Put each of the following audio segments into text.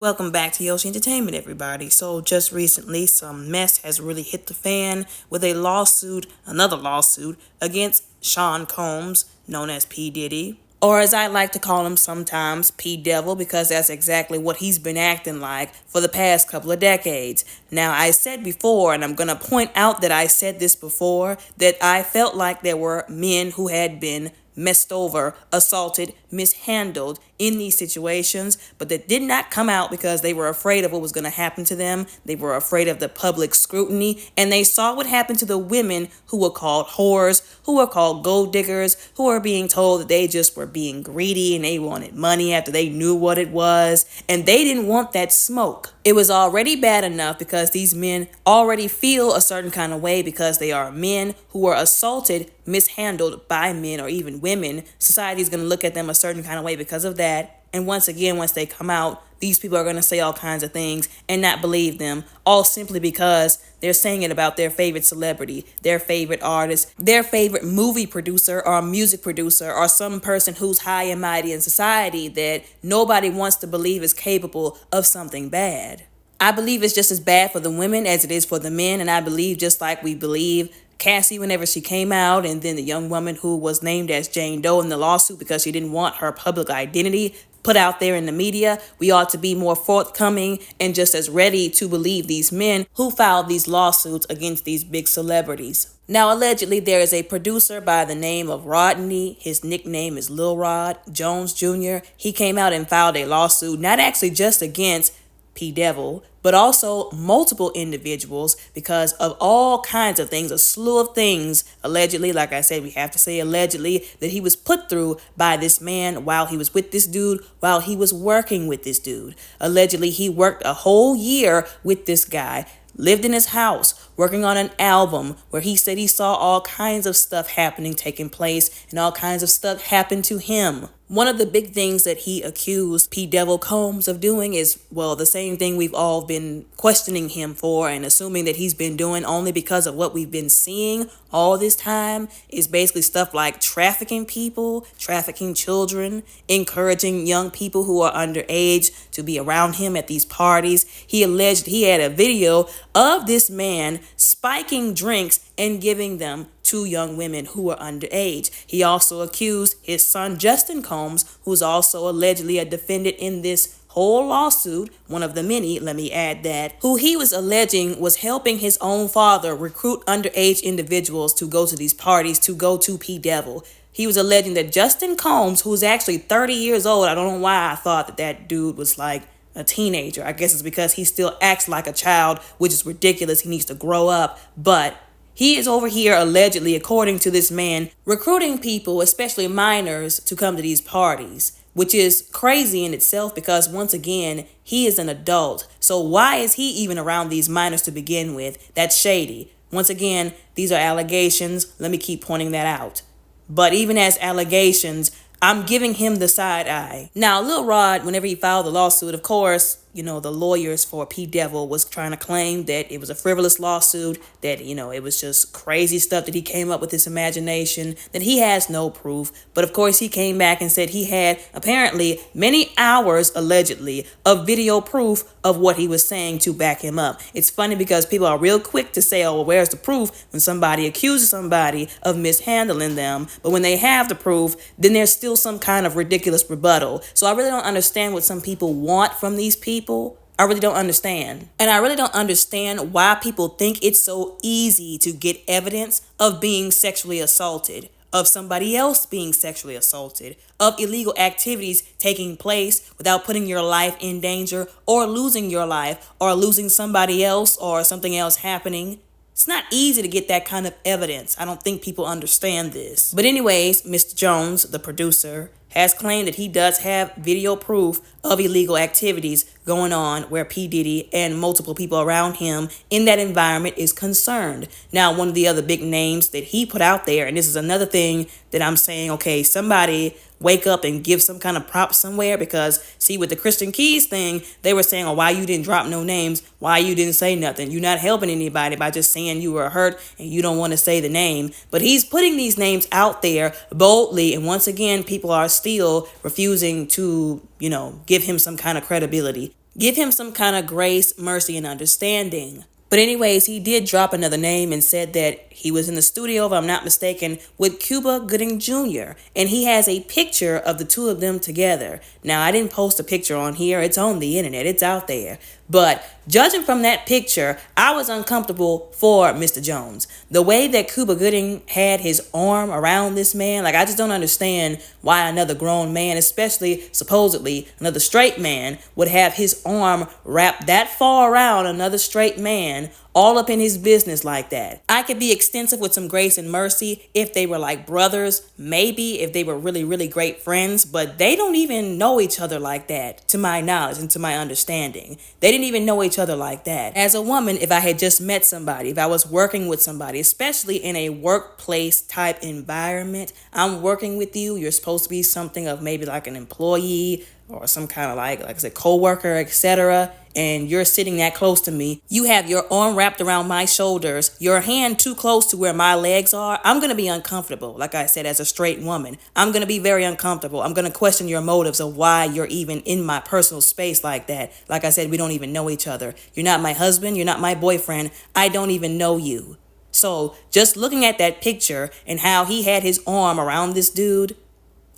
Welcome back to Yoshi Entertainment, everybody. So, just recently, some mess has really hit the fan with another lawsuit, against Sean Combs, known as P. Diddy. Or as I like to call him sometimes, P. Devil, because that's exactly what he's been acting like for the past couple of decades. Now, I said before, and I'm going to point out that I said this before, that I felt like there were men who had been messed over, assaulted, mishandled in these situations, but that did not come out because they were afraid of what was going to happen to them. They were afraid of the public scrutiny, and they saw what happened to the women who were called whores, who were called gold diggers, who were being told that they just were being greedy and they wanted money after they knew what it was, and they didn't want that smoke. It was already bad enough because these men already feel a certain kind of way because they are men who were assaulted, mishandled by men or even women. Society is going to look at them a certain kind of way because of that. And once again, once they come out, these people are going to say all kinds of things and not believe them, all simply because they're saying it about their favorite celebrity, their favorite artist, their favorite movie producer or music producer, or some person who's high and mighty in society that nobody wants to believe is capable of something bad. I believe it's just as bad for the women as it is for the men, and I believe just like we believe Cassie whenever she came out, and then the young woman who was named as Jane Doe in the lawsuit because she didn't want her public identity put out there in the media, we ought to be more forthcoming and just as ready to believe these men who filed these lawsuits against these big celebrities. Now, allegedly, there is a producer by the name of Rodney. His nickname is Lil Rod Jones Jr. He came out and filed a lawsuit, not actually just against P. Devil, but also multiple individuals because of all kinds of things, a slew of things, allegedly, like I said, we have to say allegedly, that he was put through by this man while he was with this dude, while he was working with this dude. Allegedly, he worked a whole year with this guy, lived in his house, working on an album where he said he saw all kinds of stuff happening, taking place, and all kinds of stuff happened to him. One of the big things that he accused P. Devil Combs of doing is, well, the same thing we've all been questioning him for and assuming that he's been doing only because of what we've been seeing all this time, is basically stuff like trafficking people, trafficking children, encouraging young people who are underage to be around him at these parties. He alleged he had a video of this man spiking drinks and giving them to young women who were underage. He also accused his son Justin Combs, who's also allegedly a defendant in this whole lawsuit, one of the many, let me add that, who he was alleging was helping his own father recruit underage individuals to go to these parties, to go to P. Devil. He was alleging that Justin Combs, who's actually 30 years old, I don't know why I thought that that dude was like a teenager. I guess it's because he still acts like a child, which is ridiculous. He needs to grow up, but he is over here allegedly, according to this man, recruiting people, especially minors, to come to these parties, which is crazy in itself because, once again, he is an adult. So why is he even around these minors to begin with? That's shady. Once again, these are allegations. Let me keep pointing that out. But even as allegations, I'm giving him the side eye. Now, Lil Rod, whenever he filed the lawsuit, of course, the lawyers for P. Devil was trying to claim that it was a frivolous lawsuit, that, it was just crazy stuff that he came up with his imagination, that he has no proof. But of course, he came back and said he had apparently many hours, allegedly, of video proof of what he was saying to back him up. It's funny because people are real quick to say, oh, well, where's the proof when somebody accuses somebody of mishandling them? But when they have the proof, then there's still some kind of ridiculous rebuttal. So I really don't understand what some people want from these people. I really don't understand. And I really don't understand why people think it's so easy to get evidence of being sexually assaulted, of somebody else being sexually assaulted, of illegal activities taking place without putting your life in danger or losing your life or losing somebody else or something else happening. It's not easy to get that kind of evidence. I don't think people understand this. But anyways, Mr. Jones, the producer, has claimed that he does have video proof of illegal activities going on where P. Diddy and multiple people around him in that environment is concerned. Now, one of the other big names that he put out there, and this is another thing that I'm saying, okay, somebody wake up and give some kind of prop somewhere, because see, with the Christian Keys thing, they were saying, oh, why you didn't drop no names, why you didn't say nothing, you're not helping anybody by just saying you were hurt and you don't want to say the name. But he's putting these names out there boldly, and once again, people are still refusing to give him some kind of credibility. Give him some kind of grace, mercy, and understanding. But anyways, he did drop another name and said that he was in the studio, if I'm not mistaken, with Cuba Gooding Jr. And he has a picture of the two of them together. Now, I didn't post a picture on here. It's on the internet. It's out there. But judging from that picture, I was uncomfortable for Mr. Jones. The way that Cuba Gooding had his arm around this man, like, I just don't understand why another grown man, especially supposedly another straight man, would have his arm wrapped that far around another straight man, all up in his business like that. I could be extensive with some grace and mercy if they were like brothers, maybe if they were really, really great friends, but they don't even know each other like that, to my knowledge and to my understanding. They didn't even know each other like that. As a woman, if I had just met somebody, if I was working with somebody, especially in a workplace type environment, I'm working with you, you're supposed to be something of maybe like an employee or some kind of like I said, co-worker, etc., and you're sitting that close to me, you have your arm wrapped around my shoulders, your hand too close to where my legs are, I'm going to be uncomfortable. Like I said, as a straight woman, I'm going to be very uncomfortable. I'm going to question your motives of why you're even in my personal space like that. Like I said, we don't even know each other. You're not my husband. You're not my boyfriend. I don't even know you. So just looking at that picture and how he had his arm around this dude,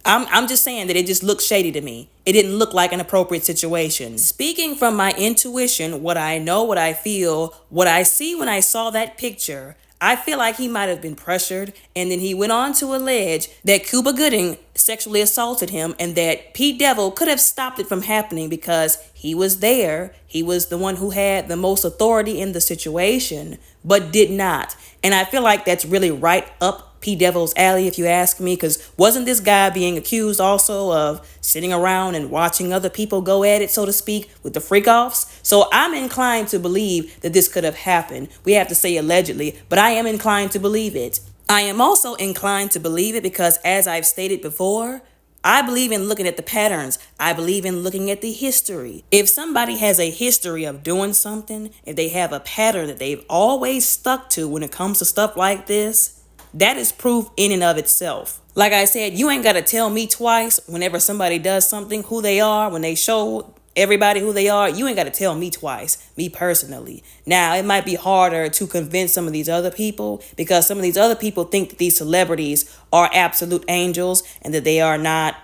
I'm just saying that it just looked shady to me. It didn't look like an appropriate situation. Speaking from my intuition, what I know, what I feel, what I see when I saw that picture, I feel like he might have been pressured, and then he went on to allege that Cuba Gooding sexually assaulted him and that Pete Devil could have stopped it from happening because he was there. He was the one who had the most authority in the situation, but did not. And I feel like that's really right up P. Devil's alley, if you ask me, because wasn't this guy being accused also of sitting around and watching other people go at it, so to speak, with the freak-offs? So I'm inclined to believe that this could have happened. We have to say allegedly, but I am inclined to believe it. I am also inclined to believe it because, as I've stated before, I believe in looking at the patterns. I believe in looking at the history. If somebody has a history of doing something, if they have a pattern that they've always stuck to when it comes to stuff like this, that is proof in and of itself. Like I said, you ain't got to tell me twice whenever somebody does something, who they are, when they show everybody who they are. You ain't got to tell me twice, me personally. Now, it might be harder to convince some of these other people because some of these other people think that these celebrities are absolute angels and that they are not,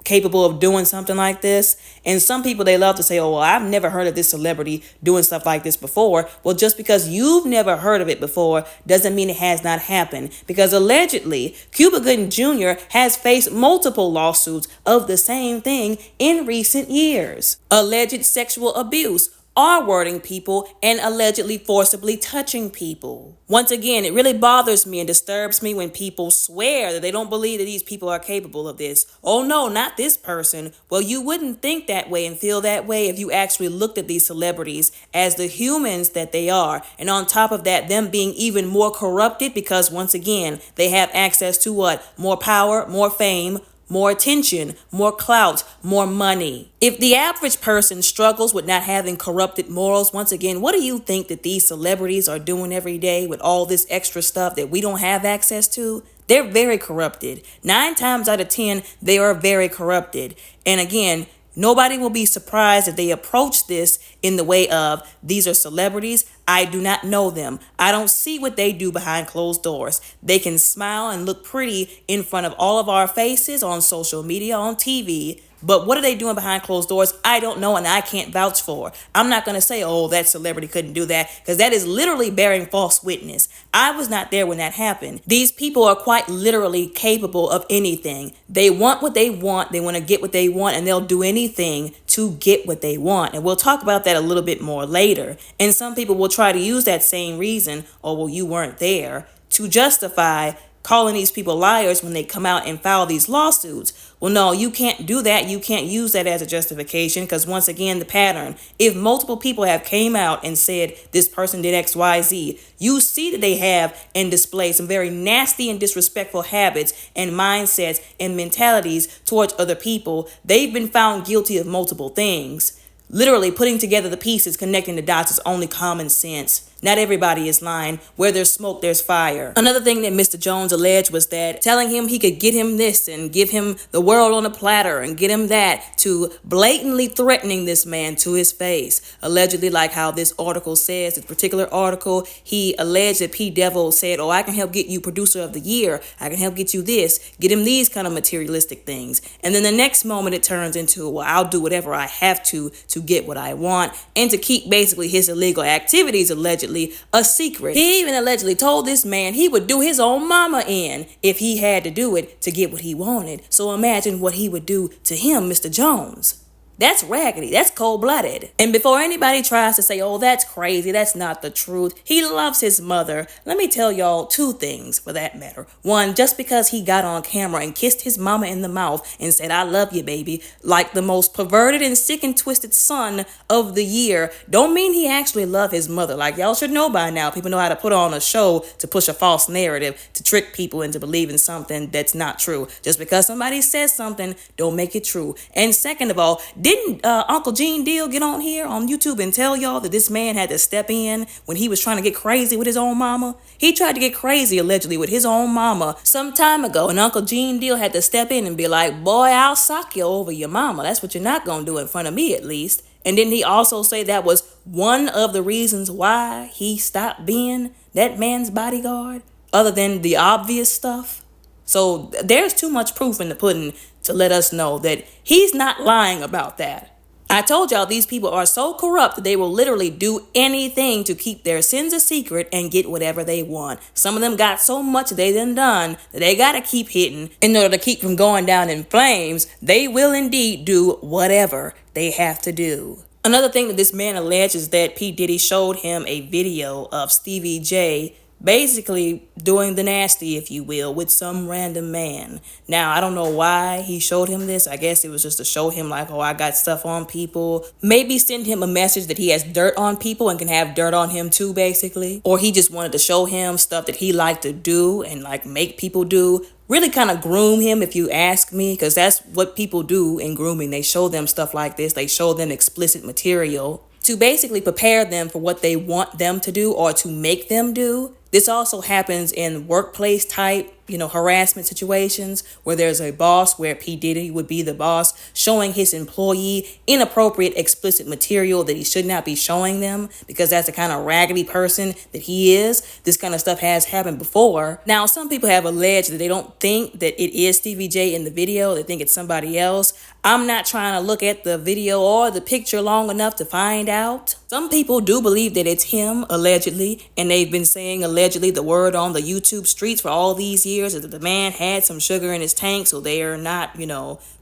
capable of doing something like this. And some people, they love to say, oh, well, I've never heard of this celebrity doing stuff like this before. Well, just because you've never heard of it before doesn't mean it has not happened. Because allegedly, Cuba Gooding Jr. has faced multiple lawsuits of the same thing in recent years. Alleged sexual abuse, R-wording people, and allegedly forcibly touching people. Once again, it really bothers me and disturbs me when people swear that they don't believe that these people are capable of this. Oh no, not this person. Well, you wouldn't think that way and feel that way if you actually looked at these celebrities as the humans that they are. And on top of that, them being even more corrupted because, once again, they have access to what? More power, more fame, more attention, more clout, more money. If the average person struggles with not having corrupted morals, once again, what do you think that these celebrities are doing every day with all this extra stuff that we don't have access to? They're very corrupted. 9 times out of 10, they are very corrupted. And again, nobody will be surprised if they approach this in the way of, these are celebrities. I do not know them. I don't see what they do behind closed doors. They can smile and look pretty in front of all of our faces on social media, on TV. But what are they doing behind closed doors? I don't know, and I can't vouch for. I'm not going to say, oh, that celebrity couldn't do that, because that is literally bearing false witness. I was not there when that happened. These people are quite literally capable of anything. They want what they want. They want to get what they want, and they'll do anything to get what they want. And we'll talk about that a little bit more later. And some people will try to use that same reason, oh, well, you weren't there, to justify calling these people liars when they come out and file these lawsuits. Well, no, you can't do that. You can't use that as a justification because, once again, the pattern. If multiple people have came out and said this person did X, Y, Z, you see that they have and display some very nasty and disrespectful habits and mindsets and mentalities towards other people. They've been found guilty of multiple things. Literally putting together the pieces, connecting the dots is only common sense. Not everybody is lying. Where there's smoke, there's fire. Another thing that Mr. Jones alleged was that telling him he could get him this and give him the world on a platter and get him that, to blatantly threatening this man to his face. Allegedly, like how this article says, this particular article, he alleged that P. Devil said, oh, I can help get you producer of the year. I can help get you this. Get him these kind of materialistic things. And then the next moment it turns into, well, I'll do whatever I have to get what I want and to keep basically his illegal activities allegedly a secret. He even allegedly told this man he would do his own mama in if he had to do it to get what he wanted. So imagine what he would do to him, Mr. Jones. That's raggedy. That's cold-blooded. And before anybody tries to say, oh, that's crazy, that's not the truth, he loves his mother. Let me tell y'all two things for that matter. One, just because he got on camera and kissed his mama in the mouth and said, I love you, baby, like the most perverted and sick and twisted son of the year, don't mean he actually loved his mother. Like y'all should know by now, people know how to put on a show to push a false narrative, to trick people into believing something that's not true. Just because somebody says something, don't make it true. And second of all, didn't Uncle Gene Deal get on here on YouTube and tell y'all that this man had to step in when he was trying to get crazy with his own mama? He tried to get crazy allegedly with his own mama some time ago, and Uncle Gene Deal had to step in and be like, boy, I'll sock you over your mama. That's what you're not going to do in front of me, at least. And didn't he also say that was one of the reasons why he stopped being that man's bodyguard, other than the obvious stuff? So there's too much proof in the pudding to let us know that he's not lying about that. I told y'all these people are so corrupt that they will literally do anything to keep their sins a secret and get whatever they want. Some of them got so much they done that they gotta keep hitting in order to keep from going down in flames. They will indeed do whatever they have to do. Another thing that this man alleged is that P. Diddy showed him a video of Stevie J basically doing the nasty, if you will, with some random man. Now, I don't know why he showed him this. I guess it was just to show him like, oh, I got stuff on people. Maybe send him a message that he has dirt on people and can have dirt on him too, basically. Or he just wanted to show him stuff that he liked to do and like make people do. Really kind of groom him, if you ask me, because that's what people do in grooming. They show them stuff like this. They show them explicit material to basically prepare them for what they want them to do or to make them do. This also happens in workplace type, harassment situations where there's a boss, where P. Diddy would be the boss, showing his employee inappropriate, explicit material that he should not be showing them because that's the kind of raggedy person that he is. This kind of stuff has happened before. Now, some people have alleged that they don't think that it is Stevie J in the video. They think it's somebody else. I'm not trying to look at the video or the picture long enough to find out. Some people do believe that it's him, allegedly, and they've been saying allegedly the word on the YouTube streets for all these years is that the man had some sugar in his tank, so they are not,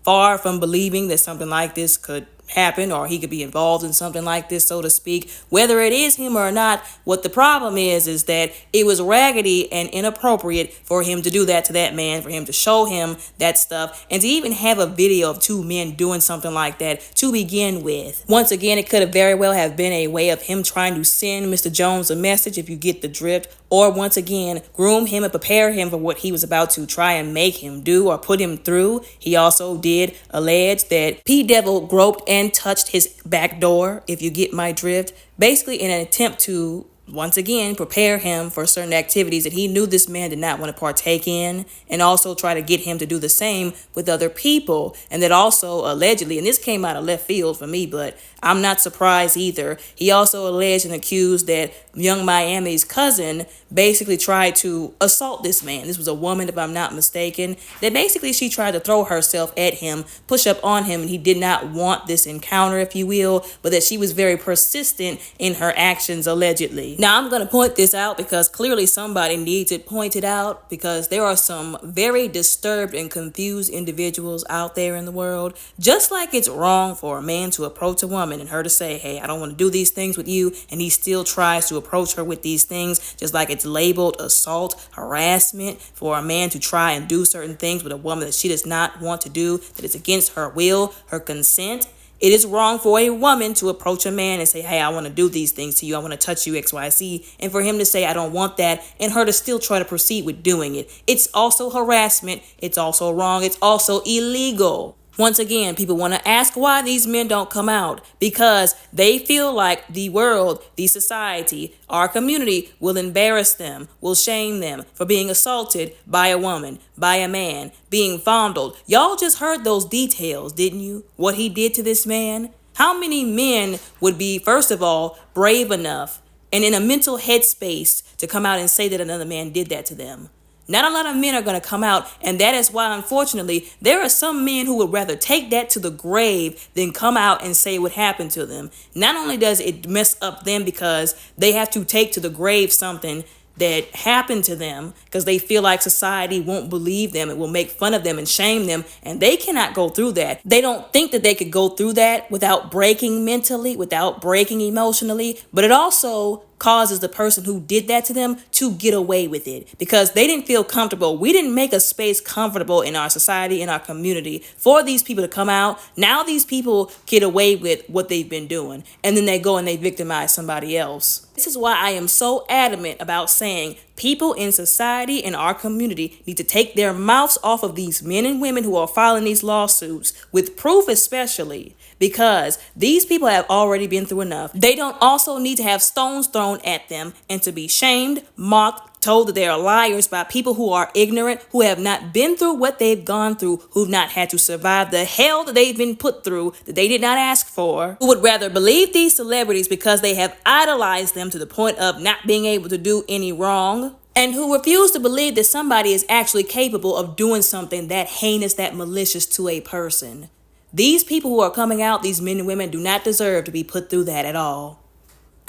far from believing that something like this could happen or he could be involved in something like this, so to speak. Whether it is him or not, what the problem is that it was raggedy and inappropriate for him to do that to that man, for him to show him that stuff, and to even have a video of two men doing something like that to begin with. Once again, it could have very well have been a way of him trying to send Mr. Jones a message, if you get the drift, or once again, groom him and prepare him for what he was about to try and make him do or put him through. He also did allege that P. Devil groped and touched his back door, if you get my drift, basically in an attempt to, once again, prepare him for certain activities that he knew this man did not want to partake in, and also try to get him to do the same with other people. And that also allegedly, and this came out of left field for me, but I'm not surprised either, he also alleged and accused that Young Miami's cousin basically tried to assault this man. This was a woman, if I'm not mistaken, that basically she tried to throw herself at him, push up on him, and he did not want this encounter, if you will, but that she was very persistent in her actions, allegedly. Now, I'm going to point this out because clearly somebody needs it pointed out, because there are some very disturbed and confused individuals out there in the world. Just like it's wrong for a man to approach a woman and her to say, hey, I don't want to do these things with you, and he still tries to approach her with these things, just like it's labeled assault, harassment for a man to try and do certain things with a woman that she does not want to do, that is against her will, her consent. It is wrong for a woman to approach a man and say, hey, I want to do these things to you. I want to touch you, XYZ. And for him to say, I don't want that, and her to still try to proceed with doing it. It's also harassment. It's also wrong. It's also illegal. Once again, people want to ask why these men don't come out, because they feel like the world, the society, our community will embarrass them, will shame them for being assaulted by a woman, by a man, being fondled. Y'all just heard those details, didn't you? What he did to this man? How many men would be, first of all, brave enough and in a mental headspace to come out and say that another man did that to them? Not a lot of men are going to come out, and that is why, unfortunately, there are some men who would rather take that to the grave than come out and say what happened to them. Not only does it mess up them because they have to take to the grave something that happened to them because they feel like society won't believe them, it will make fun of them and shame them, and they cannot go through that. They don't think that they could go through that without breaking mentally, without breaking emotionally, but it also causes the person who did that to them to get away with it because they didn't feel comfortable. We didn't make a space comfortable in our society, in our community for these people to come out. Now these people get away with what they've been doing, and then they go and they victimize somebody else. This is why I am so adamant about saying people in society, in our community, need to take their mouths off of these men and women who are filing these lawsuits, with proof especially, because these people have already been through enough. They don't also need to have stones thrown at them and to be shamed, mocked, told that they are liars by people who are ignorant, who have not been through what they've gone through, who've not had to survive the hell that they've been put through, that they did not ask for, who would rather believe these celebrities because they have idolized them to the point of not being able to do any wrong, and who refuse to believe that somebody is actually capable of doing something that heinous, that malicious to a person. These people who are coming out, these men and women, do not deserve to be put through that at all.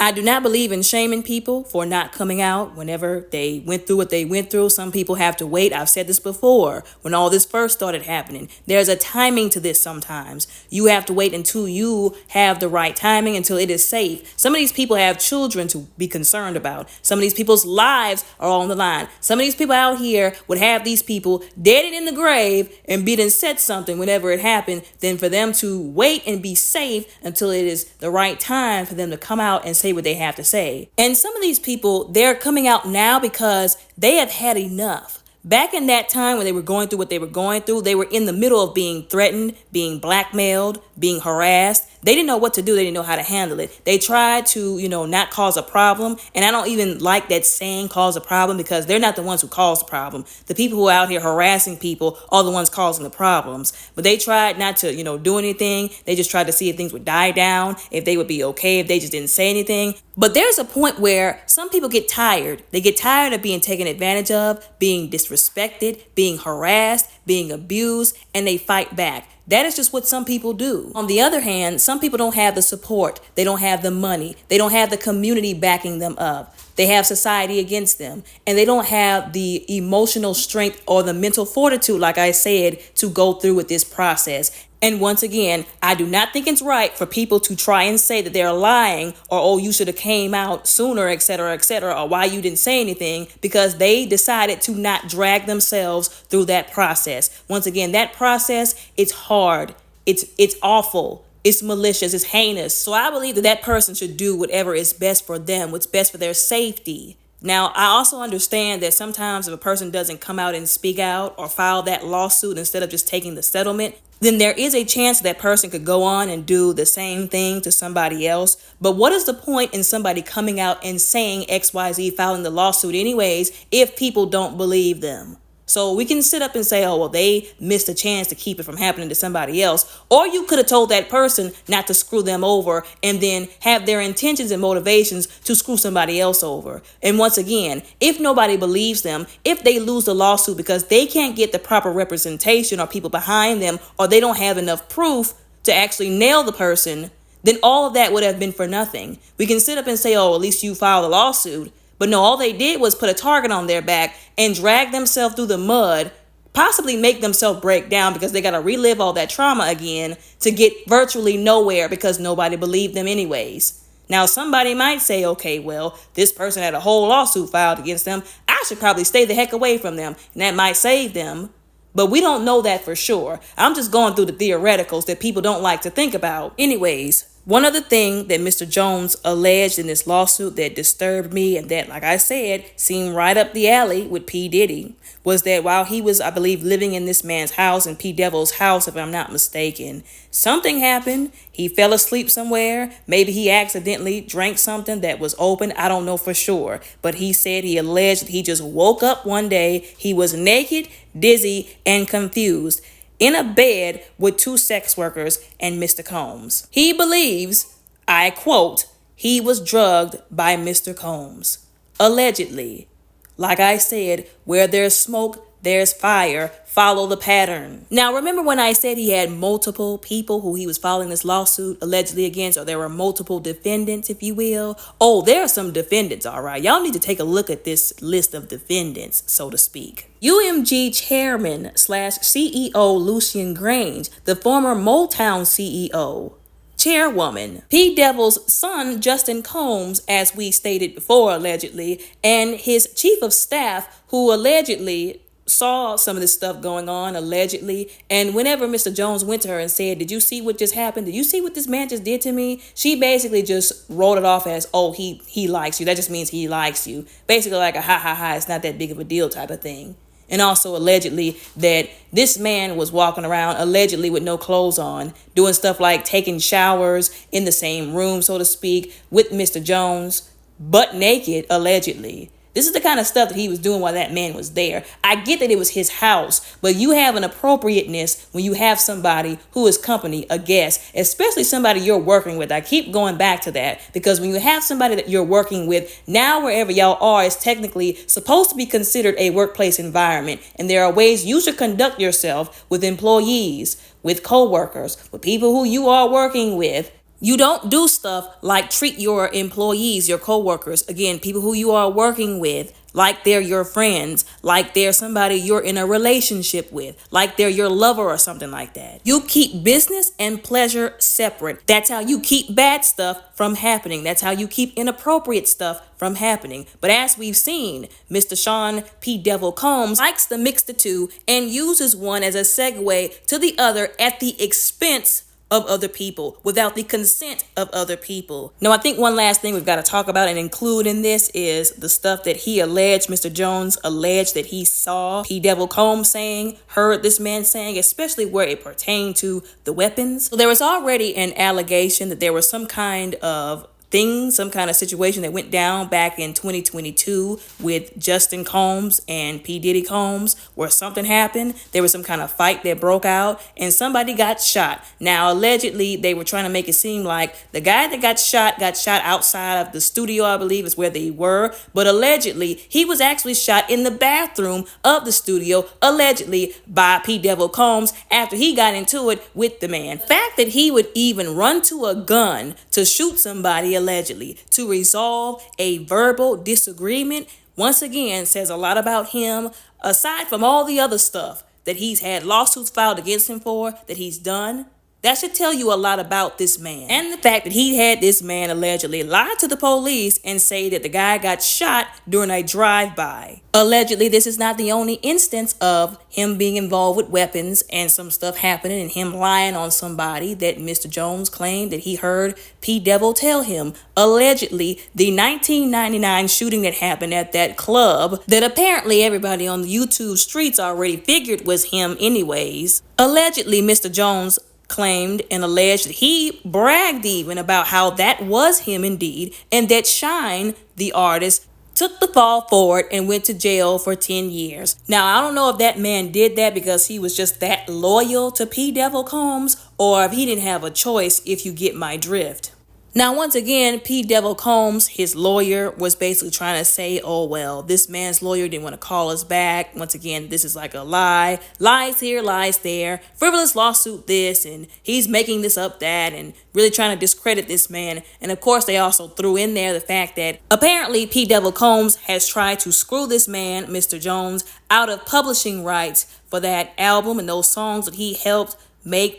I do not believe in shaming people for not coming out whenever they went through what they went through. Some people have to wait. I've said this before. When all this first started happening, there's a timing to this sometimes. You have to wait until you have the right timing, until it is safe. Some of these people have children to be concerned about. Some of these people's lives are on the line. Some of these people out here would have these people dead and in the grave and be done said something whenever it happened, than for them to wait and be safe until it is the right time for them to come out and say what they have to say. And some of these people, they're coming out now because they have had enough. Back in that time when they were going through what they were going through, they were in the middle of being threatened, being blackmailed, being harassed. They didn't know what to do. They didn't know how to handle it. They tried to, not cause a problem. And I don't even like that saying, cause a problem, because they're not the ones who cause the problem. The people who are out here harassing people are the ones causing the problems. But they tried not to, do anything. They just tried to see if things would die down, if they would be okay, if they just didn't say anything. But there's a point where some people get tired. They get tired of being taken advantage of, being disrespected, being harassed, being abused, and they fight back. That is just what some people do. On the other hand, some people don't have the support. They don't have the money. They don't have the community backing them up. They have society against them. And they don't have the emotional strength or the mental fortitude, like I said, to go through with this process. And once again, I do not think it's right for people to try and say that they're lying, or, oh, you should have came out sooner, etc., or why you didn't say anything, because they decided to not drag themselves through that process. Once again, that process, it's hard. It's awful. It's malicious. It's heinous. So I believe that person should do whatever is best for them, what's best for their safety. Now, I also understand that sometimes if a person doesn't come out and speak out or file that lawsuit instead of just taking the settlement, then there is a chance that person could go on and do the same thing to somebody else. But what is the point in somebody coming out and saying XYZ, filing the lawsuit anyways, if people don't believe them? So we can sit up and say, oh, well, they missed a chance to keep it from happening to somebody else. Or you could have told that person not to screw them over and then have their intentions and motivations to screw somebody else over. And once again, if nobody believes them, if they lose the lawsuit because they can't get the proper representation or people behind them, or they don't have enough proof to actually nail the person, then all of that would have been for nothing. We can sit up and say, oh, at least you filed a lawsuit. But no, all they did was put a target on their back and drag themselves through the mud, possibly make themselves break down because they got to relive all that trauma again to get virtually nowhere because nobody believed them anyways. Now, somebody might say, okay, well, this person had a whole lawsuit filed against them. I should probably stay the heck away from them, and that might save them. But we don't know that for sure. I'm just going through the theoreticals that people don't like to think about. Anyways, One other thing that Mr. Jones alleged in this lawsuit that disturbed me and that, like I said, seemed right up the alley with P. Diddy was that while he was, I believe, living in this man's house, in P. Devil's house, if I'm not mistaken, something happened. He fell asleep somewhere. Maybe he accidentally drank something that was open. I don't know for sure. But he alleged that he just woke up one day. He was naked, dizzy, and confused, in a bed with two sex workers and Mr. Combs. He believes, I quote, he was drugged by Mr. Combs. Allegedly. Like I said, where there's smoke, there's fire. Follow the pattern. Now, remember when I said he had multiple people who he was filing this lawsuit allegedly against, or there were multiple defendants, if you will? Oh, there are some defendants, all right. Y'all need to take a look at this list of defendants, so to speak. UMG chairman / CEO Lucian Grange, the former Motown CEO. Chairwoman, P. Devil's son, Justin Combs, as we stated before, allegedly, and his chief of staff, who allegedly saw some of this stuff going on, allegedly. And whenever Mr. Jones went to her and said, did you see what just happened? Did you see what this man just did to me? She basically just wrote it off as, oh, he likes you. That just means he likes you. Basically like a ha ha ha, it's not that big of a deal type of thing. And also allegedly that this man was walking around allegedly with no clothes on, doing stuff like taking showers in the same room, so to speak, with Mr. Jones, butt naked, allegedly. This is the kind of stuff that he was doing while that man was there. I get that it was his house, but you have an appropriateness when you have somebody who is company, a guest, especially somebody you're working with. I keep going back to that because when you have somebody that you're working with, now wherever y'all are is technically supposed to be considered a workplace environment. And there are ways you should conduct yourself with employees, with coworkers, with people who you are working with. You don't do stuff like treat your employees, your coworkers, again, people who you are working with, like they're your friends, like they're somebody you're in a relationship with, like they're your lover or something like that. You keep business and pleasure separate. That's how you keep bad stuff from happening. That's how you keep inappropriate stuff from happening. But as we've seen, Mr. Sean P. Devil Combs likes to mix the two and uses one as a segue to the other at the expense of other people, without the consent of other people. Now, I think one last thing we've got to talk about and include in this is the stuff that he alleged, Mr. Jones alleged that he saw P. Devil Combs saying, heard this man saying, especially where it pertained to the weapons. So there was already an allegation that there was some kind of some kind of situation that went down back in 2022 with Justin Combs and P. Diddy Combs, where something happened. There was some kind of fight that broke out and somebody got shot. Now, allegedly, they were trying to make it seem like the guy that got shot outside of the studio, I believe is where they were. But allegedly, he was actually shot in the bathroom of the studio, allegedly by P. Devil Combs after he got into it with the man. The fact that he would even run to a gun to shoot somebody allegedly to resolve a verbal disagreement, once again says a lot about him, aside from all the other stuff that he's had lawsuits filed against him for, that he's done. That should tell you a lot about this man. And the fact that he had this man allegedly lie to the police and say that the guy got shot during a drive-by. Allegedly, this is not the only instance of him being involved with weapons and some stuff happening and him lying on somebody that Mr. Jones claimed that he heard P. Devil tell him. Allegedly, the 1999 shooting that happened at that club that apparently everybody on the YouTube streets already figured was him anyways. Allegedly, Mr. Jones claimed and alleged that he bragged even about how that was him indeed, and that Shine, the artist, took the fall for it and went to jail for 10 years. Now, I don't know if that man did that because he was just that loyal to P. Devil Combs, or if he didn't have a choice, if you get my drift. Now, once again, P. Devil Combs, his lawyer, was basically trying to say, oh, well, this man's lawyer didn't want to call us back. Once again, this is like a lie. Lies here, lies there. Frivolous lawsuit this, and he's making this up that, and really trying to discredit this man. And of course, they also threw in there the fact that apparently P. Devil Combs has tried to screw this man, Mr. Jones, out of publishing rights for that album and those songs that he helped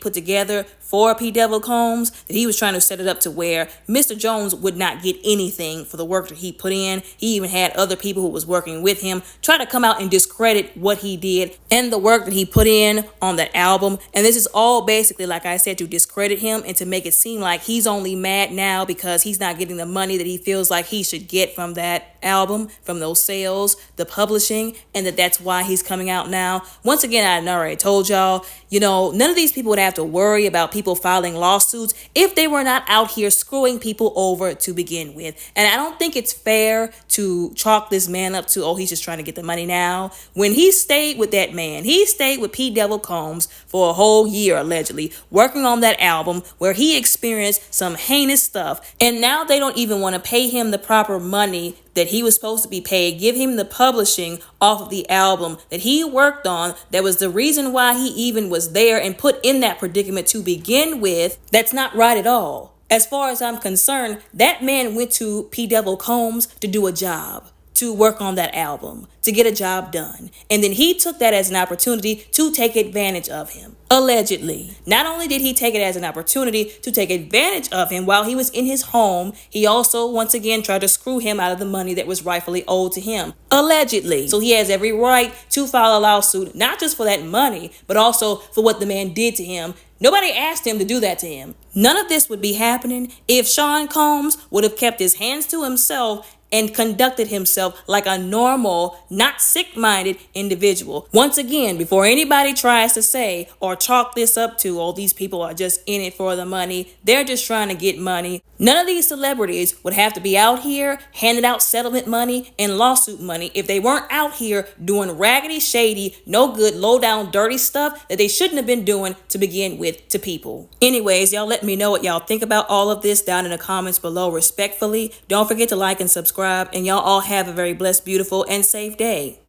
put together for P. Devil Combs, that he was trying to set it up to where Mr. Jones would not get anything for the work that he put in. He even had other people who was working with him try to come out and discredit what he did and the work that he put in on that album. And this is all basically, like I said, to discredit him and to make it seem like he's only mad now because he's not getting the money that he feels like he should get from that album, from those sales, the publishing, and that's why he's coming out now. Once again, I already told y'all, none of these people would have to worry about people filing lawsuits if they were not out here screwing people over to begin with. And I don't think it's fair to chalk this man up to, oh, he's just trying to get the money now. When he stayed with that man, he stayed with P. Devil Combs for a whole year, allegedly, working on that album where he experienced some heinous stuff. And now they don't even want to pay him the proper money that he was supposed to be paid, give him the publishing off of the album that he worked on. That was the reason why he even was there and put in that predicament to begin with. That's not right at all. As far as I'm concerned, that man went to P. Devil Combs to do a job, to work on that album, to get a job done. And then he took that as an opportunity to take advantage of him. Allegedly. Not only did he take it as an opportunity to take advantage of him while he was in his home, he also once again tried to screw him out of the money that was rightfully owed to him. Allegedly. So he has every right to file a lawsuit, not just for that money, but also for what the man did to him. Nobody asked him to do that to him. None of this would be happening if Sean Combs would have kept his hands to himself and conducted himself like a normal, not sick-minded individual. Once again, before anybody tries to say or chalk this up to, oh, these people are just in it for the money, they're just trying to get money. None of these celebrities would have to be out here handing out settlement money and lawsuit money if they weren't out here doing raggedy, shady, no good, low-down, dirty stuff that they shouldn't have been doing to begin with to people. Anyways, y'all let me know what y'all think about all of this down in the comments below respectfully. Don't forget to like and subscribe, and y'all all have a very blessed, beautiful, and safe day.